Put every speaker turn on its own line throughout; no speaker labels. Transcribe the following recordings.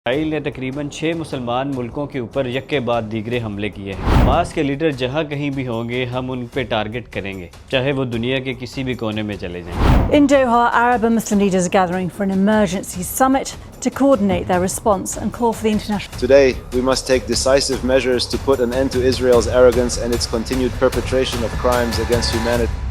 اسرائیل نے تقریباً 6 مسلمان ملکوں کے اوپر یک کے بعد دیگرے حملے کیے ہیں۔ حماس کے لیڈر جہاں کہیں بھی ہوں گے ہم ان پہ ٹارگٹ کریں گے، چاہے وہ دنیا کے کسی بھی کونے میں چلے جائیں۔
In Doha, Arab and Muslim leaders are gathering for an emergency summit to coordinate their response and call for the international.
Today, we must take decisive measures to put an end to Israel's arrogance and its continued perpetration of crimes against humanity.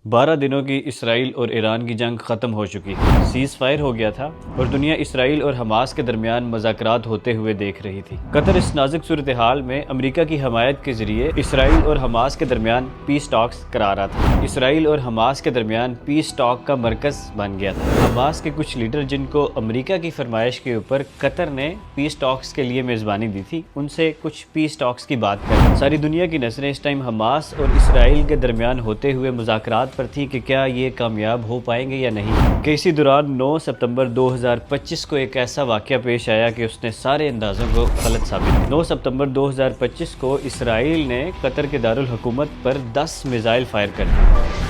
12 دنوں کی اسرائیل اور ایران کی جنگ ختم ہو چکی تھی، cease fire ہو گیا تھا اور دنیا اسرائیل اور حماس کے درمیان مذاکرات ہوتے ہوئے دیکھ رہی تھی۔ قطر اس نازک صورتحال میں امریکہ کی حمایت کے ذریعے اسرائیل اور حماس کے درمیان پیس ٹاکس کرا رہا تھا۔ اسرائیل اور حماس کے درمیان پیس ٹاک کا مرکز بن گیا تھا۔ حماس کے کچھ لیڈر جن کو امریکہ کی فرمائش کے اوپر قطر نے پیس ٹاکس کے لیے میزبانی دی تھی، ان سے کچھ پیس ٹاکس کی بات کر ساری دنیا کی نظریں اس ٹائم حماس اور اسرائیل کے درمیان ہوتے ہوئے مذاکرات پر تھی کہ کیا یہ کامیاب ہو پائیں گے یا نہیں۔ کہ اسی دوران 9 ستمبر 2025 کو ایک ایسا واقعہ پیش آیا کہ اس نے سارے اندازوں کو غلط ثابت کیا۔ 9 ستمبر 2025 کو اسرائیل نے قطر کے دارالحکومت پر 10 میزائل فائر کر دیے۔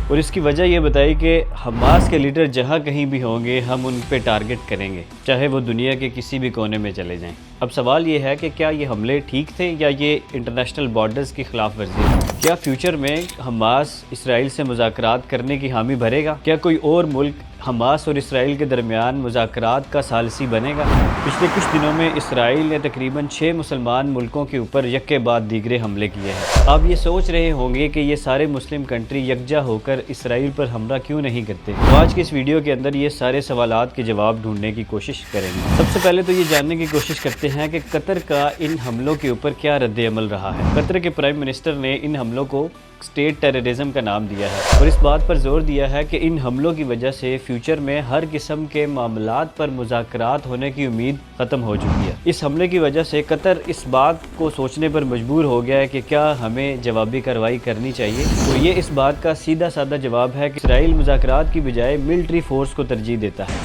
اور اس کی وجہ یہ بتائی کہ حماس کے لیڈر جہاں کہیں بھی ہوں گے ہم ان پہ ٹارگٹ کریں گے، چاہے وہ دنیا کے کسی بھی کونے میں چلے جائیں۔ اب سوال یہ ہے کہ کیا یہ حملے ٹھیک تھے یا یہ انٹرنیشنل بارڈرز کی خلاف ورزی ہے؟ کیا فیوچر میں حماس اسرائیل سے مذاکرات کرنے کی حامی بھرے گا؟ کیا کوئی اور ملک حماس اور اسرائیل کے درمیان مذاکرات کا ثالثی بنے گا؟ پچھلے کچھ دنوں میں اسرائیل نے تقریباً 6 مسلمان ملکوں کے اوپر یک کے بعد دیگرے حملے کیے ہیں۔ آپ یہ سوچ رہے ہوں گے کہ یہ سارے مسلم کنٹری یکجا ہو کر اسرائیل پر حملہ کیوں نہیں کرتے؟ تو آج کی اس ویڈیو کے اندر یہ سارے سوالات کے جواب ڈھونڈنے کی کوشش کریں گے۔ سب سے پہلے تو یہ جاننے کی کوشش کرتے ہیں کہ قطر کا ان حملوں کے اوپر کیا رد عمل رہا ہے۔ قطر کے پرائم منسٹر نے ان حملوں کو اسٹیٹ ٹیررزم کا نام دیا ہے اور اس بات پر زور دیا ہے کہ ان حملوں کی وجہ سے فیوچر میں ہر قسم کے معاملات پر مذاکرات ہونے کی امید ختم ہو چکی ہے۔ اس حملے کی وجہ سے قطر اس بات کو سوچنے پر مجبور ہو گیا ہے کہ کیا ہمیں جوابی کارروائی کرنی چاہیے۔ تو یہ اس بات کا سیدھا سادہ جواب ہے کہ اسرائیل مذاکرات کی بجائے ملٹری فورس کو ترجیح دیتا ہے۔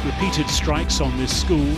Repeated strikes on this school.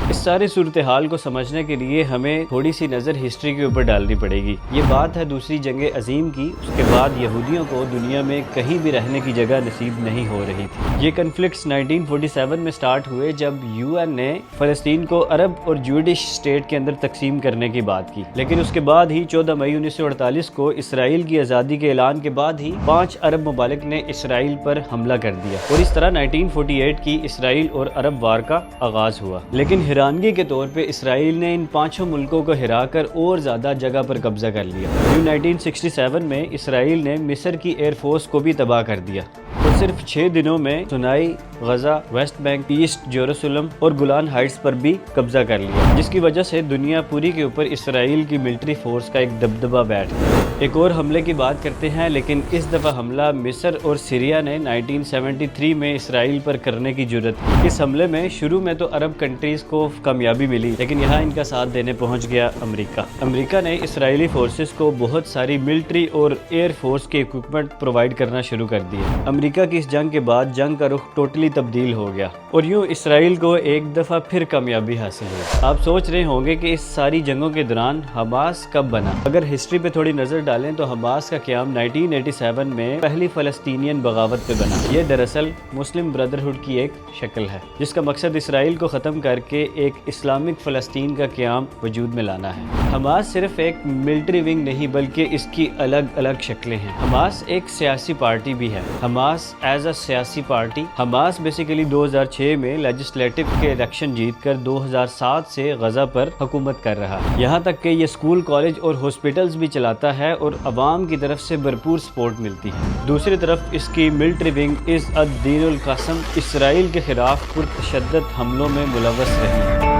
اس ساری صورتحال کو سمجھنے کے لیے ہمیں تھوڑی سی نظر ہسٹری کے اوپر ڈالنی پڑے گی۔ یہ بات ہے دوسری جنگ عظیم کی، اس کے بعد یہودیوں کو دنیا میں کہیں بھی رہنے کی جگہ نصیب نہیں ہو رہی تھی۔ یہ کنفلکٹس 1947 میں سٹارٹ ہوئے جب UN نے فلسطین کو عرب اور جوڈش اسٹیٹ کے اندر تقسیم کرنے کی بات کی، لیکن اس کے بعد ہی 14 مئی 1948 کو اسرائیل کی آزادی کے اعلان کے بعد ہی 5 عرب ممالک نے اسرائیل پر حملہ کر دیا اور اس طرح 1948 کی اسرائیل اور عرب وار کا آغاز ہوا۔ لیکن حیرانگی کے طور پہ اسرائیل نے ان 5 ملکوں کو ہرا کر اور زیادہ جگہ پر قبضہ کر لیا۔ 1967 میں اسرائیل نے مصر کی ایئر فورس کو بھی تباہ کر دیا اور صرف 6 دنوں میں Sinai, Gaza, West Bank, East Jerusalem اور گولان ہائٹس پر بھی قبضہ کر لیا، جس کی وجہ سے دنیا پوری کے اوپر اسرائیل کی ملٹری فورس کا ایک دبدبہ بیٹھ گیا۔ ایک اور حملے کی بات کرتے ہیں، لیکن اس دفعہ حملہ مصر اور سیریا نے 1973 میں اسرائیل پر کرنے کی جرت کی۔ اس حملے میں شروع میں تو عرب کنٹریز کو کامیابی ملی، لیکن یہاں ان کا ساتھ دینے پہنچ گیا امریکہ۔ امریکہ نے اسرائیلی فورسز کو بہت ساری ملٹری اور ایئر فورس کے اکوپمنٹ پرووائڈ کرنا شروع کر دیا۔ امریکہ کی اس جنگ کے بعد جنگ کا رخ ٹوٹلی تبدیل ہو گیا اور یوں اسرائیل کو ایک دفعہ پھر کامیابی حاصل ہوئی۔ آپ سوچ رہے ہوں گے کہ اس ساری جنگوں کے دوران حماس کب بنا؟ اگر ہسٹری پہ تھوڑی نظر ڈالیں تو حماس کا قیام 1987 میں پہلی فلسطینین بغاوت پہ بنا۔ یہ دراصل مسلم برادرہڈ کی ایک شکل ہے جس کا مقصد اسرائیل کو ختم کر کے ایک اسلامک فلسطین کا قیام وجود میں لانا ہے۔ حماس صرف ایک ملٹری ونگ نہیں بلکہ اس کی الگ الگ شکلیں ہیں۔ حماس ایک سیاسی پارٹی بھی ہے۔ حماس ایز اے سیاسی پارٹی، حماس بیسیکلی 2006 میں لیجسلیٹو کے الیکشن جیت کر 2007 سے غزہ پر حکومت کر رہا ہے، یہاں تک کہ یہ اسکول، کالج اور ہاسپٹلز بھی چلاتا ہے اور عوام کی طرف سے بھرپور سپورٹ ملتی ہے۔ دوسری طرف اس کی ملٹری ونگ عز الدین القاسم اسرائیل کے خلاف پرتشدد حملوں میں ملوث رہی ہے۔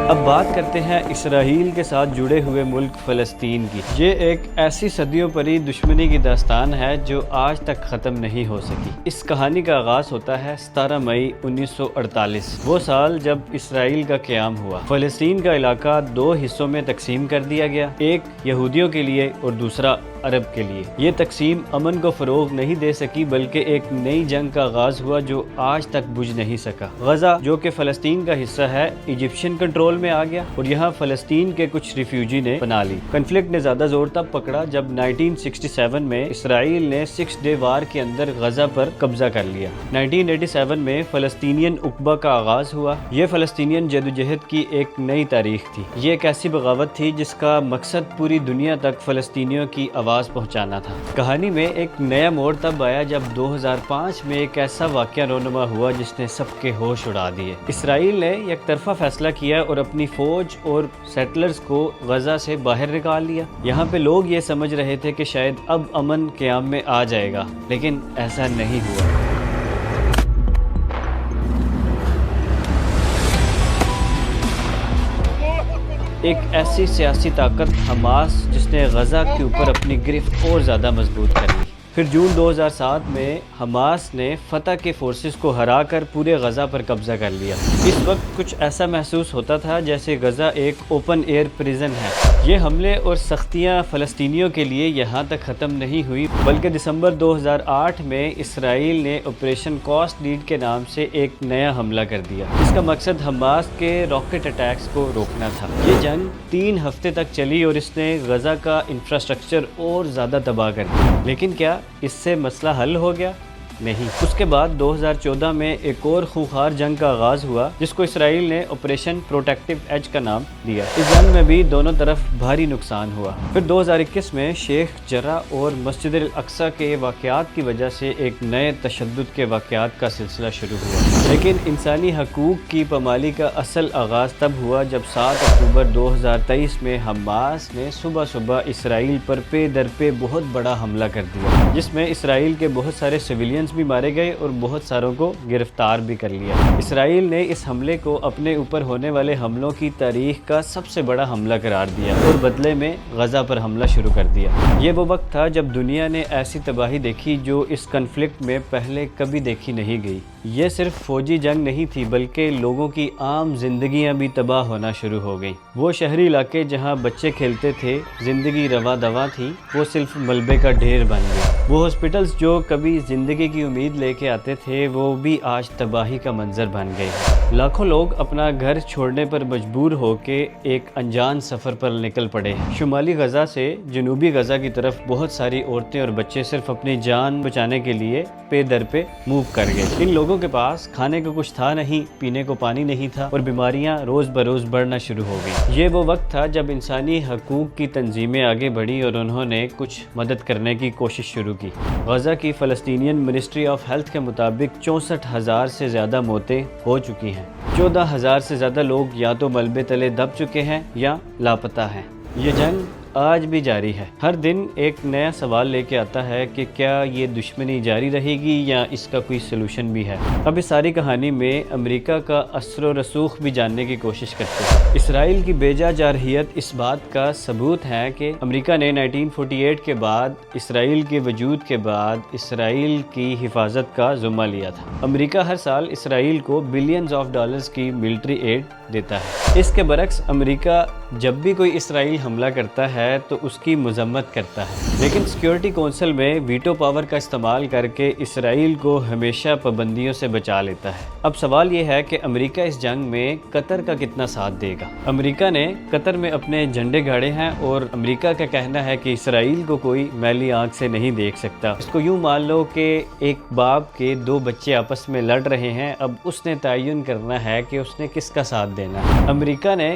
اب بات کرتے ہیں اسرائیل کے ساتھ جڑے ہوئے ملک فلسطین کی۔ یہ ایک ایسی صدیوں پری دشمنی کی داستان ہے جو آج تک ختم نہیں ہو سکی۔ اس کہانی کا آغاز ہوتا ہے 17 مئی 1948، وہ سال جب اسرائیل کا قیام ہوا۔ فلسطین کا علاقہ دو حصوں میں تقسیم کر دیا گیا، ایک یہودیوں کے لیے اور دوسرا عرب کے لیے۔ یہ تقسیم امن کو فروغ نہیں دے سکی بلکہ ایک نئی جنگ کا آغاز ہوا جو آج تک بجھ نہیں سکا۔ غزہ جو کہ فلسطین کا حصہ ہے ایجپشن کنٹرول میں آ گیا اور یہاں فلسطین کے کچھ ریفیوجی نے پناہ لی۔ کنفلکٹ نے زیادہ زور تب پکڑا جب 1967 میں اسرائیل نے 6 ڈے وار کے اندر غزہ پر قبضہ کر لیا۔ 1987 میں فلسطینین اقبا کا آغاز ہوا۔ یہ فلسطینین جدوجہد کی ایک نئی تاریخ تھی۔ یہ ایک ایسی بغاوت تھی جس کا مقصد پوری دنیا تک فلسطینیوں کی آواز پہنچانا تھا۔ کہانی میں ایک نیا موڑ تب آیا جب 2005 میں ایک ایسا واقعہ رونما ہوا جس نے سب کے ہوش اڑا دیے۔ اسرائیل نے یک طرفہ فیصلہ کیا اور اپنی فوج اور سیٹلرز کو غزہ سے باہر نکال لیا۔ یہاں پہ لوگ یہ سمجھ رہے تھے کہ شاید اب امن قیام میں آ جائے گا، لیکن ایسا نہیں ہوا۔ ایک ایسی سیاسی طاقت حماس جس نے غزہ کے اوپر اپنی گرفت اور زیادہ مضبوط کر لی۔ پھر جون 2007 میں حماس نے فتح کے فورسز کو ہرا کر پورے غزہ پر قبضہ کر لیا۔ اس وقت کچھ ایسا محسوس ہوتا تھا جیسے غزہ ایک اوپن ایئر پریزن ہے۔ یہ حملے اور سختیاں فلسطینیوں کے لیے یہاں تک ختم نہیں ہوئی بلکہ دسمبر 2008 میں اسرائیل نے آپریشن کاسٹ لیڈ کے نام سے ایک نیا حملہ کر دیا۔ اس کا مقصد حماس کے راکٹ اٹیکس کو روکنا تھا۔ یہ جنگ 3 ہفتے تک چلی اور اس نے غزہ کا انفراسٹرکچر اور زیادہ تباہ کر دیا۔ لیکن کیا اس سے مسئلہ حل ہو گیا؟ نہیں۔ اس کے بعد 2014 میں ایک اور خونخوار جنگ کا آغاز ہوا جس کو اسرائیل نے آپریشن پروٹیکٹیو ایج کا نام دیا۔ اس جنگ میں بھی دونوں طرف بھاری نقصان ہوا۔ پھر 2021 میں شیخ جرح اور مسجد الاقصی کے واقعات کی وجہ سے ایک نئے تشدد کے واقعات کا سلسلہ شروع ہوا۔ لیکن انسانی حقوق کی پامالی کا اصل آغاز تب ہوا جب 7 اکتوبر 2023 میں حماس نے صبح اسرائیل پر پے در پے بہت بڑا حملہ کر دیا، جس میں اسرائیل کے بہت سارے سویلین بھی مارے گئے اور بہت ساروں کو گرفتار بھی کر لیا۔ اسرائیل نے اس حملے کو اپنے اوپر ہونے والے حملوں کی تاریخ کا سب سے بڑا حملہ قرار دیا اور بدلے میں غزہ پر حملہ شروع کر دیا۔ یہ وہ وقت تھا جب دنیا نے ایسی تباہی دیکھی جو اس کنفلکٹ میں پہلے کبھی دیکھی نہیں گئی۔ یہ صرف فوجی جنگ نہیں تھی بلکہ لوگوں کی عام زندگیاں بھی تباہ ہونا شروع ہو گئیں۔ وہ شہری علاقے جہاں بچے کھیلتے تھے، زندگی رواں دواں تھی، وہ صرف ملبے کا ڈھیر بن گئے۔ وہ ہاسپٹلز جو کبھی زندگی کی امید لے کے آتے تھے وہ بھی آج تباہی کا منظر بن گئے۔ لاکھوں لوگ اپنا گھر چھوڑنے پر مجبور ہو کے ایک انجان سفر پر نکل پڑے ہیں۔ شمالی غزہ سے جنوبی غزہ کی طرف بہت ساری عورتیں اور بچے صرف اپنی جان بچانے کے لیے پے در پہ موو کر گئے۔ ان لوگوں کے پاس کھانے کو کچھ تھا نہیں، پینے کو پانی نہیں تھا اور بیماریاں روز بروز بڑھنا شروع ہو گئی۔ یہ وہ وقت تھا جب انسانی حقوق کی تنظیمیں آگے بڑھی اور انہوں نے کچھ مدد کرنے کی کوشش شروع کی۔ غزہ کی فلسطینین منسٹری آف ہیلتھ کے مطابق 64,000 سے زیادہ موتیں ہو چکی ہیں۔ 14,000 سے زیادہ لوگ یا تو ملبے تلے دب چکے ہیں یا لاپتہ ہیں۔ یہ جنگ آج بھی جاری ہے۔ ہر دن ایک نیا سوال لے کے آتا ہے کہ کیا یہ دشمنی جاری رہے گی یا اس کا کوئی سلوشن بھی ہے۔ اب اس ساری کہانی میں امریکہ کا اثر و رسوخ بھی جاننے کی کوشش کرتے ہیں۔ اسرائیل کی بیجا جارحیت اس بات کا ثبوت ہے کہ امریکہ نے 1948 کے بعد اسرائیل کے وجود کے بعد اسرائیل کی حفاظت کا ذمہ لیا تھا۔ امریکہ ہر سال اسرائیل کو بلینز آف ڈالرز کی ملٹری ایڈ دیتا ہے۔ اس کے برعکس امریکہ جب بھی کوئی اسرائیل حملہ کرتا ہے تو اس کی مذمت کرتا ہے، لیکن سیکیورٹی کونسل میں ویٹو پاور کا استعمال کر کے اسرائیل کو ہمیشہ پابندیوں سے بچا لیتا ہے۔ اب سوال یہ ہے کہ امریکہ اس جنگ میں قطر کا کتنا ساتھ دے گا۔ امریکہ نے قطر میں اپنے جھنڈے گاڑے ہیں اور امریکہ کا کہنا ہے کہ اسرائیل کو کوئی میلی آنکھ سے نہیں دیکھ سکتا۔ اس کو یوں مان لو کہ ایک باپ کے 2 بچے آپس میں لڑ رہے ہیں، اب اس نے تعین کرنا ہے کہ اس نے کس کا ساتھ دینا ہے۔ امریکہ نے